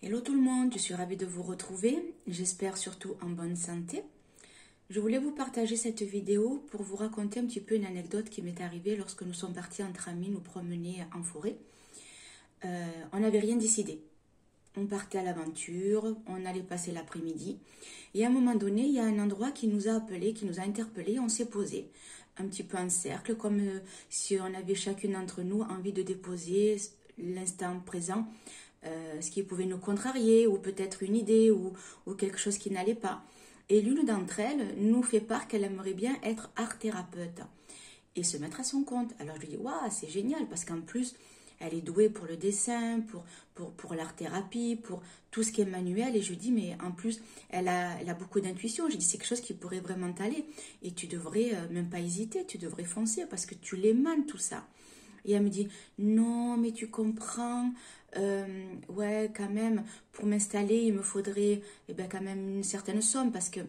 Hello tout le monde, je suis ravie de vous retrouver, j'espère surtout en bonne santé. Je voulais vous partager cette vidéo pour vous raconter un petit peu une anecdote qui m'est arrivée lorsque nous sommes partis entre amis nous promener en forêt. On n'avait rien décidé. On partait à l'aventure, on allait passer l'après-midi. Et à un moment donné, il y a un endroit qui nous a appelés, qui nous a interpellés, on s'est posé un petit peu en cercle, comme si on avait chacune d'entre nous envie de déposer l'instant présent, ce qui pouvait nous contrarier, ou peut-être une idée, ou quelque chose qui n'allait pas. Et l'une d'entre elles nous fait part qu'elle aimerait bien être art-thérapeute et se mettre à son compte. Alors je lui dis, waouh, c'est génial, parce qu'en plus, elle est douée pour le dessin, pour l'art-thérapie, pour tout ce qui est manuel. Et je lui dis, mais en plus, elle a beaucoup d'intuition. Je dis, c'est quelque chose qui pourrait vraiment t'aller. Et tu devrais même pas hésiter, tu devrais foncer, parce que tu l'émanes tout ça. Et elle me dit, non, mais tu comprends, ouais, quand même, pour m'installer, il me faudrait quand même une certaine somme, parce que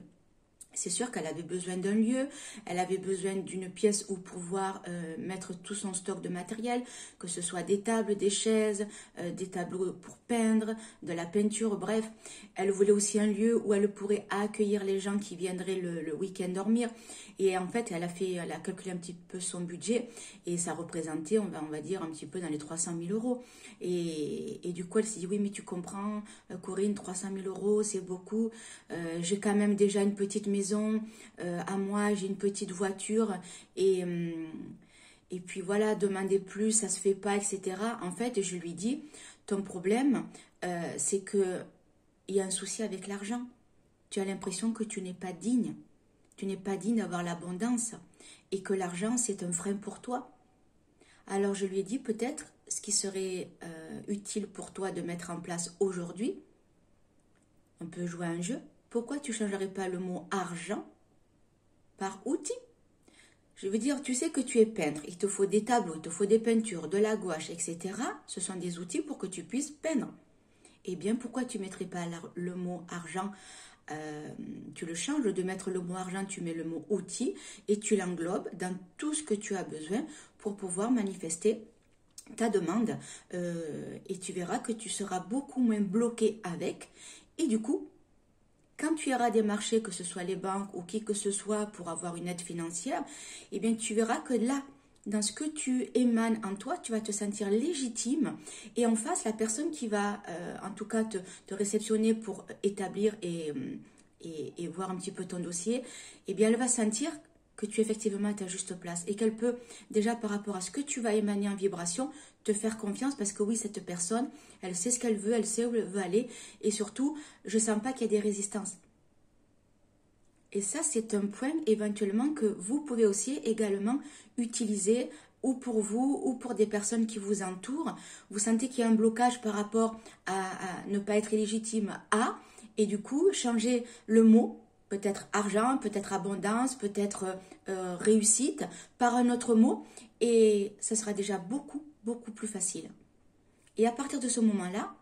c'est sûr qu'elle avait besoin d'un lieu, elle avait besoin d'une pièce où pouvoir mettre tout son stock de matériel, que ce soit des tables, des chaises, des tableaux pour peindre, de la peinture, bref. Elle voulait aussi un lieu où elle pourrait accueillir les gens qui viendraient le week-end dormir. Et en fait, elle a calculé un petit peu son budget et ça représentait, on va dire, un petit peu dans les 300 000 euros. Et du coup, elle s'est dit, oui, mais tu comprends, Corinne, 300 000 euros, c'est beaucoup. J'ai quand même déjà une petite maison à moi, j'ai une petite voiture et puis voilà, demander plus, ça se fait pas, etc. En fait, je lui dis, ton problème, c'est que il y a un souci avec l'argent. Tu as l'impression que tu n'es pas digne. Tu n'es pas digne d'avoir l'abondance et que l'argent, c'est un frein pour toi. Alors je lui ai dit, peut-être, ce qui serait utile pour toi de mettre en place aujourd'hui, on peut jouer à un jeu. Pourquoi tu ne changerais pas le mot argent par outil? Je veux dire, tu sais que tu es peintre, il te faut des tableaux, il te faut des peintures, de la gouache, etc. Ce sont des outils pour que tu puisses peindre. Eh bien, pourquoi tu ne mettrais pas le mot argent, tu le changes, de mettre le mot argent, tu mets le mot outil et tu l'englobes dans tout ce que tu as besoin pour pouvoir manifester ta demande et tu verras que tu seras beaucoup moins bloqué avec. Et du coup, quand tu iras démarcher, que ce soit les banques ou qui que ce soit pour avoir une aide financière, eh bien tu verras que là, dans ce que tu émanes en toi, tu vas te sentir légitime et en face, la personne qui va en tout cas te réceptionner pour établir et voir un petit peu ton dossier, eh bien elle va sentir que tu es effectivement à ta juste place et qu'elle peut déjà par rapport à ce que tu vas émaner en vibration te faire confiance parce que oui, cette personne, elle sait ce qu'elle veut, elle sait où elle veut aller et surtout, je ne sens pas qu'il y ait des résistances. Et ça, c'est un point éventuellement que vous pouvez aussi également utiliser ou pour vous ou pour des personnes qui vous entourent. Vous sentez qu'il y a un blocage par rapport à ne pas être légitime à, et du coup, changer le mot, peut-être argent, peut-être abondance, peut-être réussite, par un autre mot, et ça sera déjà beaucoup, beaucoup plus facile. Et à partir de ce moment-là,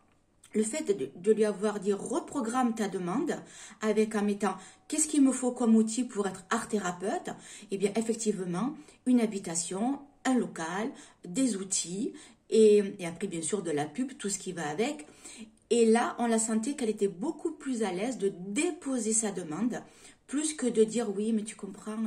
le fait de lui avoir dit reprogramme ta demande avec en mettant qu'est-ce qu'il me faut comme outil pour être art-thérapeute, eh bien effectivement une habitation, un local, des outils et après bien sûr de la pub, tout ce qui va avec. Et là, on la sentait qu'elle était beaucoup plus à l'aise de déposer sa demande plus que de dire oui, mais tu comprends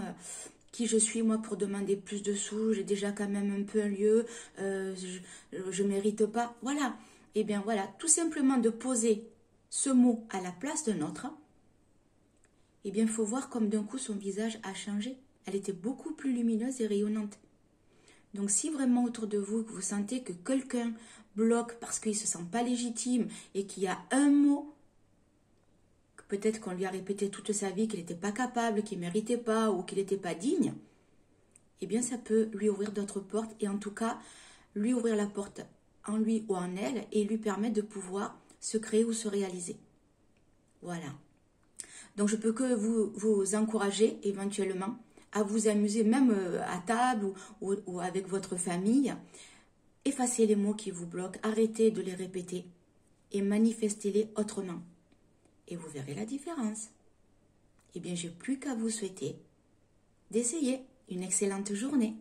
qui je suis moi pour demander plus de sous, j'ai déjà quand même un peu un lieu, je mérite pas, voilà. Eh bien voilà, tout simplement de poser ce mot à la place d'un autre, eh bien il faut voir comme d'un coup son visage a changé. Elle était beaucoup plus lumineuse et rayonnante. Donc si vraiment autour de vous, vous sentez que quelqu'un bloque parce qu'il ne se sent pas légitime et qu'il y a un mot, peut-être qu'on lui a répété toute sa vie qu'il n'était pas capable, qu'il ne méritait pas ou qu'il n'était pas digne, eh bien ça peut lui ouvrir d'autres portes et en tout cas lui ouvrir la porte en lui ou en elle et lui permettre de pouvoir se créer ou se réaliser. Voilà. Donc je peux que vous encourager éventuellement à vous amuser même à table ou avec votre famille. Effacez les mots qui vous bloquent, arrêtez de les répéter et manifestez-les autrement. Et vous verrez la différence. Eh bien, j'ai plus qu'à vous souhaiter d'essayer une excellente journée.